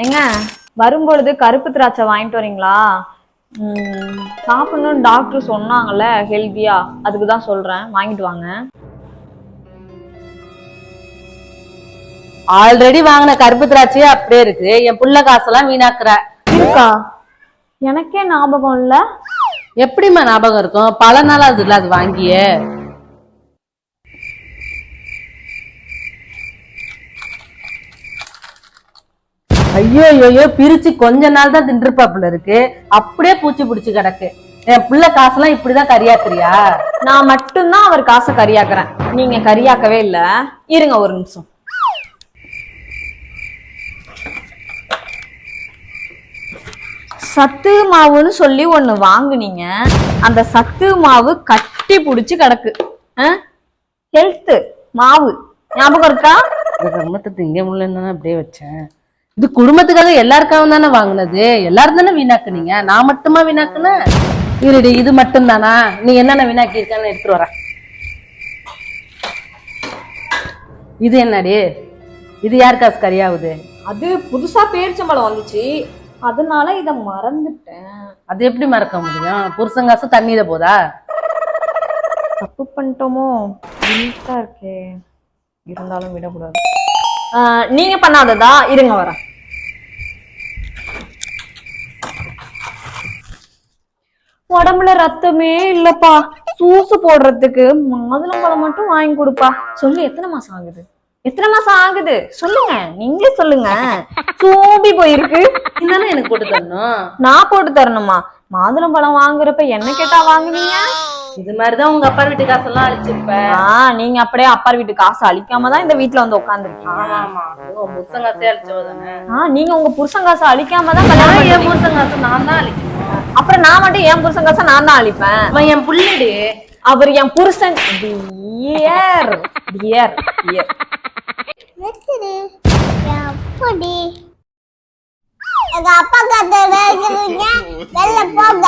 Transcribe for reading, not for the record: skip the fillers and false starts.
ஏங்க வரும்பொழுது கருப்பு திராட்சை வாங்கிட்டு வரீங்களா? சாப்பிடணும்னு டாக்டர் சொன்னாங்கல்ல ஹெல்தியா, அதுக்குதான் சொல்றேன், வாங்கிட்டு வாங்க. ஆல்ரெடி வாங்கின கருப்பு திராட்சையே அப்படியே இருக்கு. என் புள்ள காசெல்லாம் வீணாக்குற இருக்கா? எனக்கே ஞாபகம் இல்ல. எப்படிமா ஞாபகம் இருக்கும்? பல நாள் அது இல்ல அது வாங்கியே. ஐயோ ஐயோ, பிரிச்சு கொஞ்ச நாள் தான் தின்றுப்பாப்புல இருக்கு, அப்படியே பூச்சி பிடிச்சு கிடக்கு. என் புள்ள காசெல்லாம் இப்படிதான் கரியாக்குறியா? நான் மட்டும்தான் அவர் காசை கரியாக்குறேன், நீங்க கரியாக்கவே இல்ல. இருங்க ஒரு நிமிஷம். சத்து மாவுன்னு சொல்லி ஒண்ணு வாங்குனீங்க, அந்த சத்து மாவு கட்டி புடிச்சு கிடக்கு. ஹெல்த் மாவு ஞாபகம் இருக்கா? இந்த கர்மத்தை திங்க முடியலன்னு அப்படியே வச்சேன். இது குடும்பத்துக்காக எல்லாருக்காகவும் தானே வாங்கினது, எல்லாரும் தானே வீணாக்குனீங்க, நான் மட்டுமா வீணாக்குனேன்? இருடி, இது மட்டும் தானா? நீ என்னென்ன வீணாக்கி இருக்கான்னு எடுத்துட்டு வர. இது என்னடி? இது யார் காசு கரியாவுது? அது புதுசா பேரிச்சம்பழம் வந்துச்சு, அதனால இத மறந்துட்டேன். அது எப்படி மறக்க முடியும்? புருஷன் காசு தண்ணியில போதா? தப்பு பண்ணிட்டோமோ? இருக்கே, இருந்தாலும் விடக்கூடாது. நீங்க பண்ணாததா? இருங்க வர. உடம்புல ரத்தமே இல்லப்பா, சூசு போடுறதுக்கு மாதுளம்பழம் மட்டும் வாங்கி கொடுப்பா. சொல்லு, எத்தனை மாசம் ஆகுது? எத்தனை மாசம் ஆகுது சொல்லுங்க, நீங்களே சொல்லுங்க. சூம்பி போயிருக்கு. இதுதானே எனக்கு போட்டு தரணும். நான் போட்டு தரணுமா? மாதுளம்பழம் வாங்குறப்ப என்ன கேட்டா வாங்குவீங்க? இது மாதிரிதான் உங்க அப்பா வீட்டு காசெல்லாம் அழிச்சிருப்ப. நீங்க அப்படியே அப்பா வீட்டு காசு அழிக்காம தான் இந்த வீட்டுல வந்து உட்காந்துருக்கீங்க. புருஷன் காசே அழிச்சவதானே? நீங்க உங்க புருஷன் காசு அழிக்காம தான் என் புருஷன் காசு நான் தான் அழிக்கணும். அப்புறம் நான் மட்டும் என் புருஷன் காசை நான் தான் அழிப்பேன்? அவன் என் புள்ளடி. அவர் என் புருஷன். Dear dear dear. எங்க அப்பா கதை வெளில போங்க.